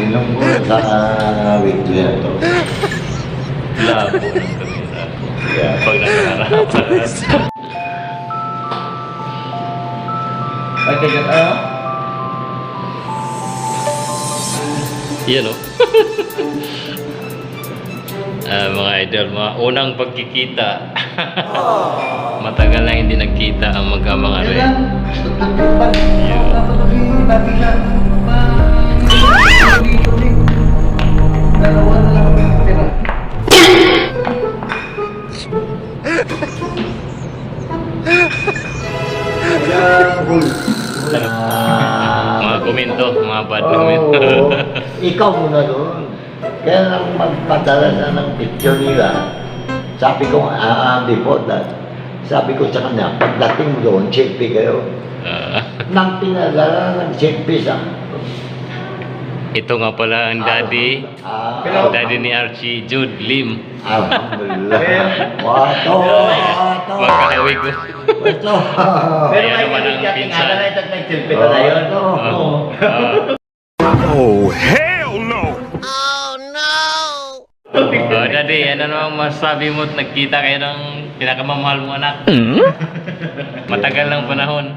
Inom ko sa weekly na to. Labo ng kamisa. Yeah. Pag nakaharapan. Ay, kaya ano? Yan o. Mga idol, mga unang pagkikita. Matagal na hindi nagkita ang mag-amang ano eh. Dalawa na lang ang tira. Mga komento, mga bad Oo, komento. ikaw muna doon. Kaya nang magpadala na ng picture nila, sabi ko, before that, sabi ko sa kanya, pagdating mo doon, checkpi kayo. Nang pinadala ng checkpi sa... Ito nga pala ang daddy. Ang daddy ni Archie, Jude Lim. Alhamdulillah. Wato, wato. Magkakawig ko. Wato. Pero Ayan may naman ang kinikat pinsan. nga na ito nag-selfie na yun. Oh, hell no! Daddy, ano namang masabi mo at nagkita kayo ng pinakamamahal mong anak? Matagal ng panahon.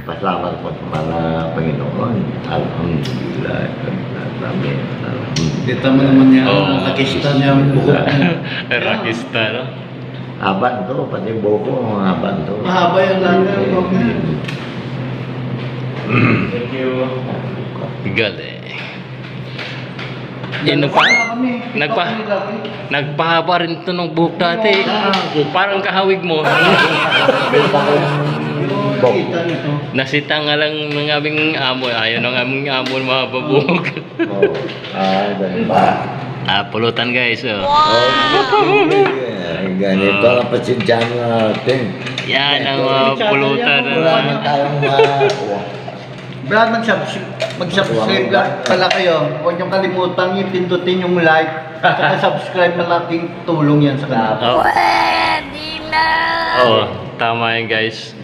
Pasalamat po sa mga Panginoon. Alhamdulillah. Dito mo naman yan, Oo. nakista niya ang buhok niya. Rakista, no? Haban to, pati buko, haban to. Mahaba yung langa ang buhok niya. Thank you. Gal eh. Ano pa? Nagpahaba rin ito ng buhok dati. Parang kahawig mo. Kita nito. Nasita nga lang ng aming amo. Ayaw ng aming amo ng mahaba buhok. Ganun ba? Pulutan guys. Oh. Ganito ang pasensyahan natin. Yan ang mga pulutan. Wala man tayong Brad, mag-subscribe lang pala kayo. Huwag niyong kalimutan pindutin yung like. At subscribe, malaking tulong yan sa kanila. Oh. Oo, tama yan guys.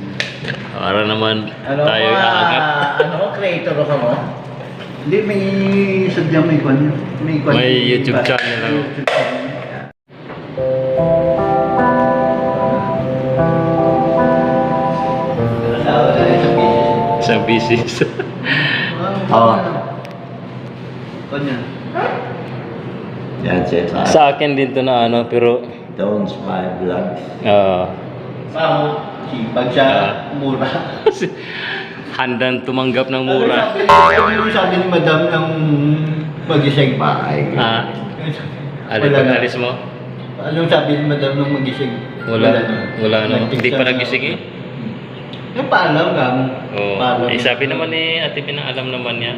Para naman tayo aangat. Creator ka mo? Hindi, may sadyang may kwan. May YouTube channel lang. Sa business. Oo. Kanya. Yan siya. Sa akin din to na ano, pero Don't smile vlogs. Baho. Sipag siya, mura. handang tumanggap ng mura. Ano sabi ni madam ng magising pa? Alin pag alis mo? Anong sabi ni madam ng magising? Wala no. Hindi pa nagising eh. Yung paalam ka mo. Oo. Eh, sabi naman ni ate pinaalam naman niya.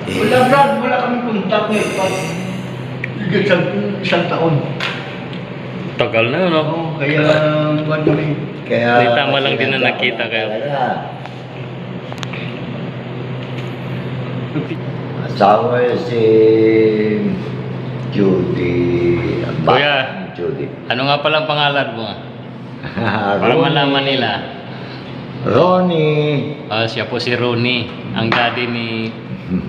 Wala Brad, wala kami kontak eh. Isang taon. Tagal na yun, no? Oo, kaya wag kami. Kaya... Hindi, tama lang din na nakita kayo. Asawa si Judy. Kuya. Judy. Ano nga palang pangalan mo? Para malaman nila. Ronnie. Siya po si Ronnie, ang daddy ni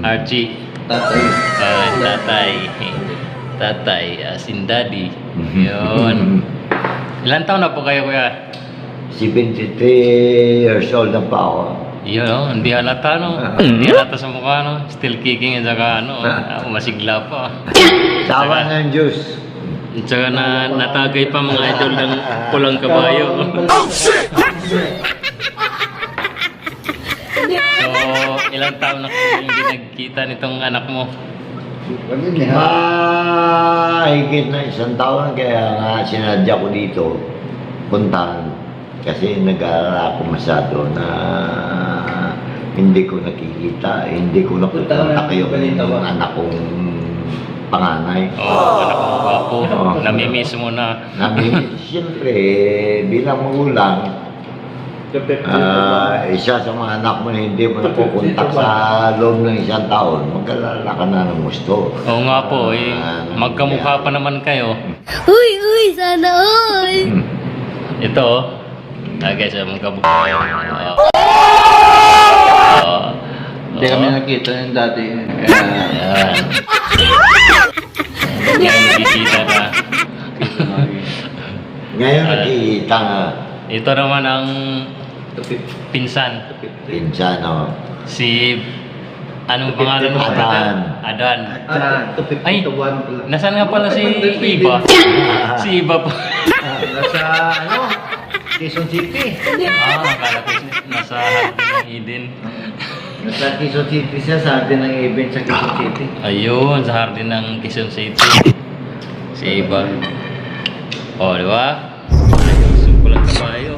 Archie. Tatay. Tatay, sin daddy. Yun. Ilan taon na po kayo, kuya? 73 years old na pa ako. Yun, no? Hindi halata, no? Hindi halata sa mukha, no? Still kicking, at saka, ano, masigla pa. Tawa ng Diyos. At saka natagay pa mga idol ng pulang kabayo. So, ilang taon na hindi nagkita nitong anak mo? Higit na isang taon kaya nga sinadya ko dito puntahan kasi nag-aalala ako masyado na hindi ko nakikita, hindi ko nakukontak yung anak kong panganay. Anak mo gwapo. Namimiss mo na. Siyempre, bilang magulang, isa sa mga anak mo na hindi mo nakukontak sa loob ng isang taon, magkalala ka na ng gusto. Oo nga po, magkamukha pa naman kayo. Uy, sana all! Ito, Guys, magkabuk. Hindi kami nakita yung dati. Ayan. Hindi kami nakikita na. Ngayon nakikita nga. Ito naman ang pinsan. Pinsan, oh. Si... Anong pangalan mo? Adan. Adan. Ay, 251 pala. nasaan nga pala si Iba? Si Iba po. Nasa, Quezon City. Akala ko nasa Hardin ng Eden. Nasa Quezon City siya, sabi ng event sa Quezon City. Ayun, sa Hardin ng Quezon City. Si Iba. Oh, di ba? Gusto ko lang kabayo.